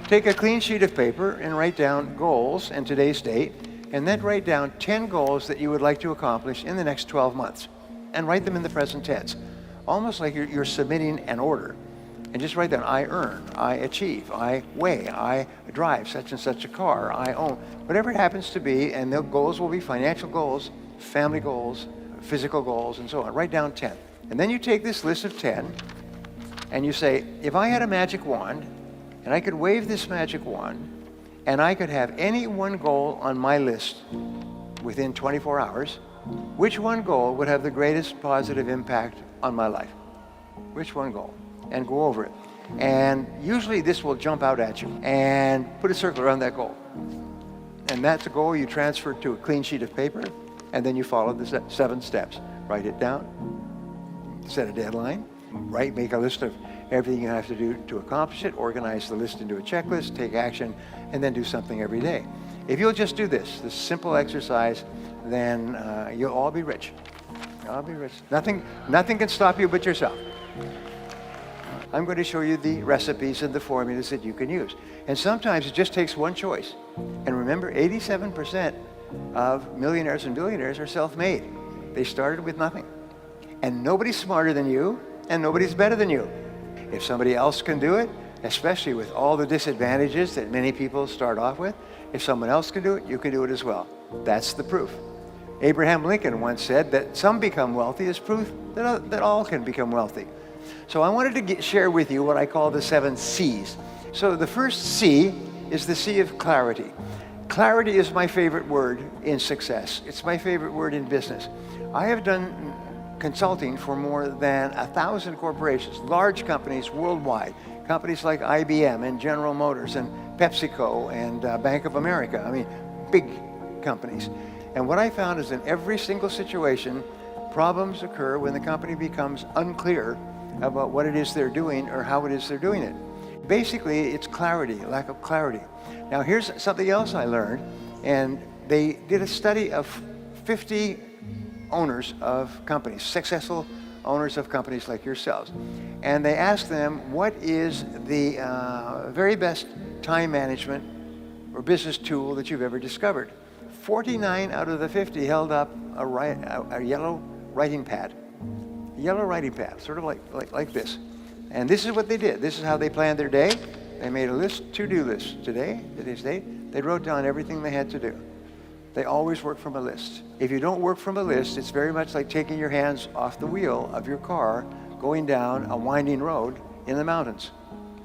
Take a clean sheet of paper and write down goals in today's date, and then write down 10 goals that you would like to accomplish in the next 12 months. And write them in the present tense, almost like you're submitting an order. And just write down, I earn, I achieve, I weigh, I drive such and such a car, I own, whatever it happens to be, and the goals will be financial goals, family goals, physical goals, and so on. Write down 10. And then you take this list of 10, and you say, if I had a magic wand, and I could wave this magic wand, and I could have any one goal on my list within 24 hours, which one goal would have the greatest positive impact on my life? Which one goal? And go over it. And usually this will jump out at you. And put a circle around that goal. And that's a goal you transfer to a clean sheet of paper, and then you follow the 7 steps. Write it down, set a deadline, make a list of everything you have to do to accomplish it, organize the list into a checklist, take action, and then do something every day. If you'll just do this simple exercise, then you'll all be rich. I'll be rich. Nothing can stop you but yourself. I'm going to show you the recipes and the formulas that you can use. And sometimes it just takes one choice. And remember, 87% of millionaires and billionaires are self-made. They started with nothing. And nobody's smarter than you, and nobody's better than you. If somebody else can do it, especially with all the disadvantages that many people start off with, if someone else can do it, you can do it as well. That's the proof. Abraham Lincoln once said that some become wealthy is proof that all can become wealthy. So I wanted to share with you what I call the 7 C's. So the first C is the C of clarity. Clarity is my favorite word in success. It's my favorite word in business. I have done consulting for more than 1,000 corporations, large companies worldwide, companies like IBM and General Motors and PepsiCo and Bank of America. I mean, big companies. And what I found is in every single situation, problems occur when the company becomes unclear about what it is they're doing or how it is they're doing it. Basically, it's clarity, lack of clarity. Now, here's something else I learned, and they did a study of 50 owners of companies, successful owners of companies like yourselves. And they asked them, what is the very best time management or business tool that you've ever discovered? 49 out of the 50 held up a yellow writing pad. Yellow writing pad, sort of like this. And this is what they did. This is how they planned their day. They made a list, to-do list. Today's date, they wrote down everything they had to do. They always work from a list. If you don't work from a list, it's very much like taking your hands off the wheel of your car, going down a winding road in the mountains.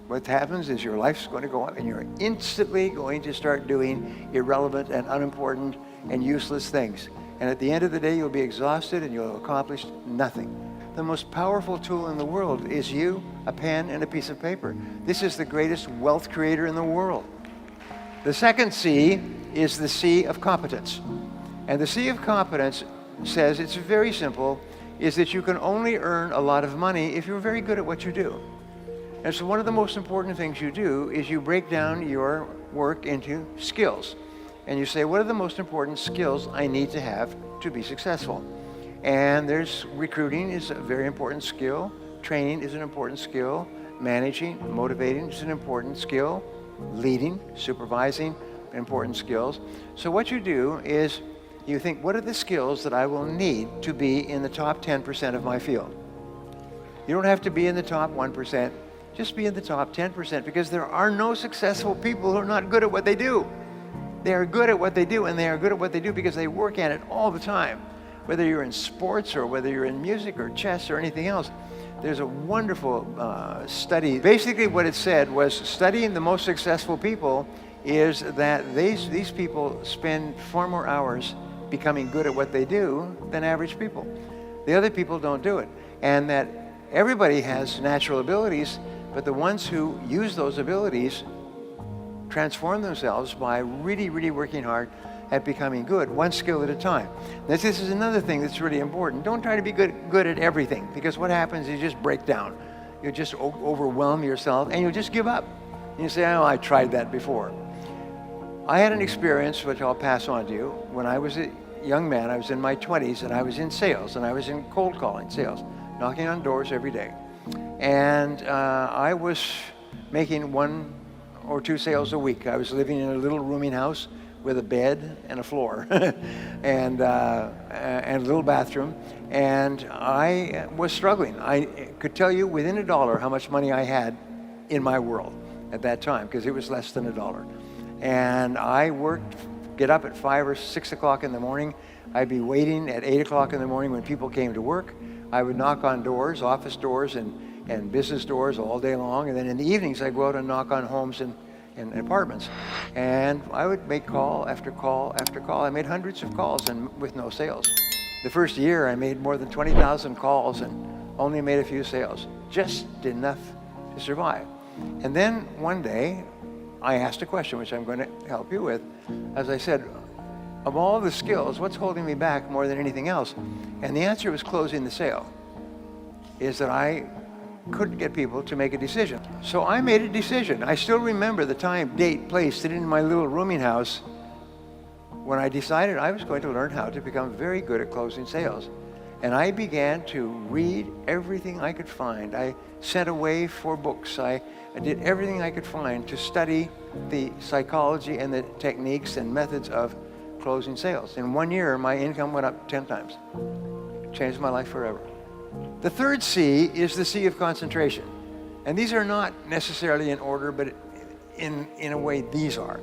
What happens is your life's going to go up and you're instantly going to start doing irrelevant and unimportant and useless things. And at the end of the day, you'll be exhausted and you'll have accomplished nothing. The most powerful tool in the world is you, a pen, and a piece of paper. This is the greatest wealth creator in the world. The second C is the C of competence. And the C of competence says, it's very simple, is that you can only earn a lot of money if you're very good at what you do. And so one of the most important things you do is you break down your work into skills. And you say, what are the most important skills I need to have to be successful? And there's recruiting is a very important skill. Training is an important skill. Managing, motivating is an important skill. Leading, supervising, important skills. So what you do is you think, what are the skills that I will need to be in the top 10% of my field? You don't have to be in the top 1%. Just be in the top 10%, because there are no successful people who are not good at what they do. They are good at what they do, and they are good at what they do because they work at it all the time. Whether you're in sports or whether you're in music or chess or anything else, there's a wonderful study. Basically what it said was studying the most successful people is that these people spend far more hours becoming good at what they do than average people. The other people don't do it. And that everybody has natural abilities, but the ones who use those abilities transform themselves by really, really working hard at becoming good, one skill at a time. This is another thing that's really important. Don't try to be good at everything, because what happens is you just break down. You just overwhelm yourself and you just give up. And you say, oh, I tried that before. I had an experience, which I'll pass on to you. When I was a young man, I was in my 20s, and I was in sales, and I was in cold calling sales, knocking on doors every day. And I was making one or 2 sales a week. I was living in a little rooming house with a bed and a floor and a little bathroom. And I was struggling. I could tell you within $1 how much money I had in my world at that time, because it was less than $1. And I worked, get up at 5 or 6 o'clock in the morning. I'd be waiting at 8 o'clock in the morning when people came to work. I would knock on doors, office doors and business doors all day long. And then in the evenings, I'd go out and knock on homes and apartments. And I would make call after call after call. I made hundreds of calls and with no sales. The first year, I made more than 20,000 calls and only made a few sales. Just enough to survive. And then one day, I asked a question, which I'm going to help you with. As I said, of all the skills, what's holding me back more than anything else? And the answer was closing the sale. Is that I couldn't get people to make a decision. So I made a decision. I still remember the time, date, place, sitting in my little rooming house when I decided I was going to learn how to become very good at closing sales. And I began to read everything I could find. I sent away 4 books. I did everything I could find to study the psychology and the techniques and methods of closing sales. In 1 year, my income went up 10 times. Changed my life forever. The third C is the C of concentration. And these are not necessarily in order, but in a way these are.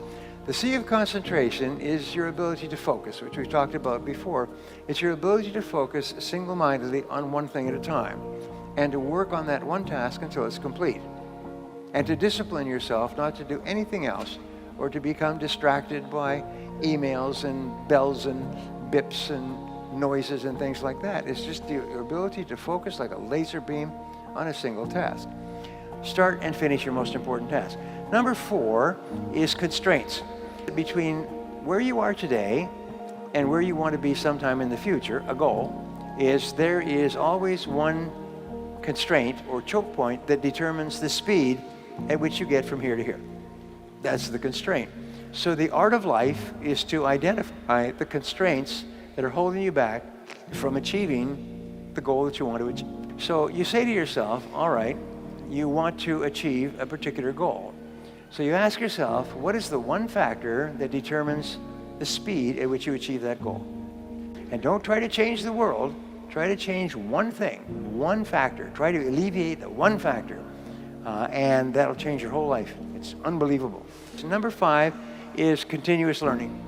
The C of concentration is your ability to focus, which we've talked about before. It's your ability to focus single-mindedly on one thing at a time and to work on that one task until it's complete. And to discipline yourself not to do anything else or to become distracted by emails and bells and bips and noises and things like that. It's just your ability to focus like a laser beam on a single task. Start and finish your most important task. Number 4 is constraints. Between where you are today and where you want to be sometime in the future, a goal, is there is always one constraint or choke point that determines the speed at which you get from here to here. That's the constraint. So the art of life is to identify the constraints that are holding you back from achieving the goal that you want to achieve. So you say to yourself, all right, you want to achieve a particular goal. So you ask yourself, what is the one factor that determines the speed at which you achieve that goal? And don't try to change the world. Try to change one thing, one factor. Try to alleviate the one factor, and that'll change your whole life. It's unbelievable. So number 5 is continuous learning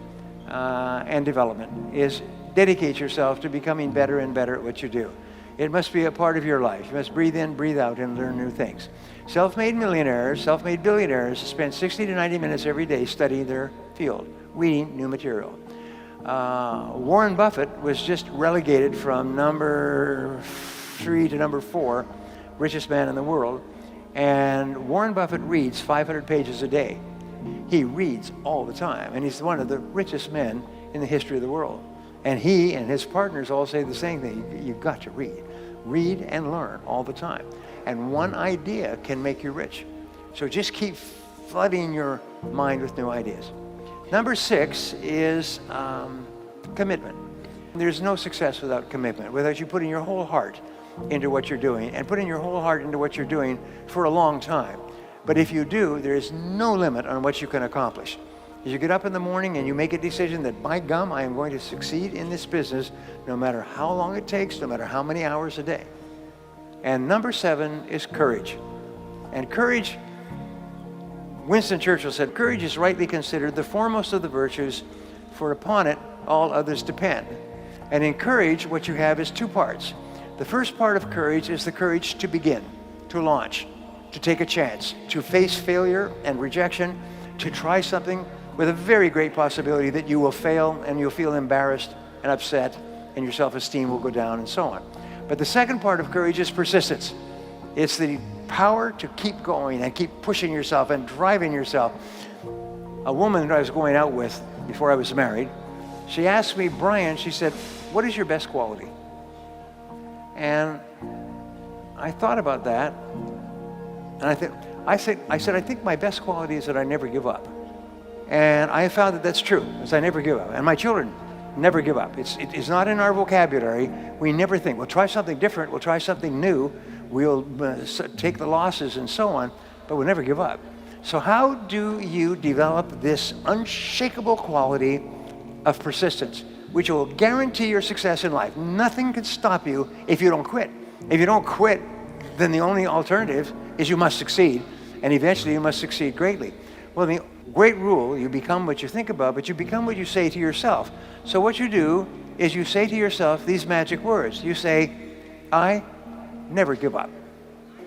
and development, is dedicate yourself to becoming better and better at what you do. It must be a part of your life. You must breathe in, breathe out, and learn new things. Self-made millionaires, self-made billionaires spend 60 to 90 minutes every day studying their field, reading new material. Warren Buffett was just relegated from number 3 to number 4, richest man in the world. And Warren Buffett reads 500 pages a day. He reads all the time, and he's one of the richest men in the history of the world. And he and his partners all say the same thing. You've got to read. Read and learn all the time. And one idea can make you rich. So just keep flooding your mind with new ideas. Number 6 is commitment. There's no success without commitment, without you putting your whole heart into what you're doing and putting your whole heart into what you're doing for a long time. But if you do, there is no limit on what you can accomplish. As you get up in the morning and you make a decision that, by gum, I am going to succeed in this business no matter how long it takes, no matter how many hours a day. And number 7 is courage. And courage, Winston Churchill said, courage is rightly considered the foremost of the virtues, for upon it all others depend. And in courage, what you have is 2 parts. The first part of courage is the courage to begin, to launch, to take a chance, to face failure and rejection, to try something with a very great possibility that you will fail and you'll feel embarrassed and upset and your self-esteem will go down and so on. But the second part of courage is persistence. It's the power to keep going and keep pushing yourself and driving yourself. A woman that I was going out with before I was married, she asked me, Brian, she said, what is your best quality? And I thought about that, and I said, I think my best quality is that I never give up. And I found that that's true, because I never give up. And my children never give up. It is not in our vocabulary. We never think, we'll try something different, we'll try something new, we'll take the losses and so on, but we'll never give up. So how do you develop this unshakable quality of persistence, which will guarantee your success in life? Nothing can stop you if you don't quit. If you don't quit, then the only alternative is you must succeed, and eventually you must succeed greatly. Well, the great rule, you become what you think about, but you become what you say to yourself. So what you do is you say to yourself these magic words. You say, I never give up.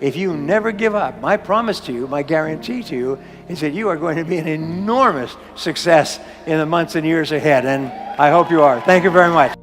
If you never give up, my promise to you, my guarantee to you, is that you are going to be an enormous success in the months and years ahead. And I hope you are. Thank you very much.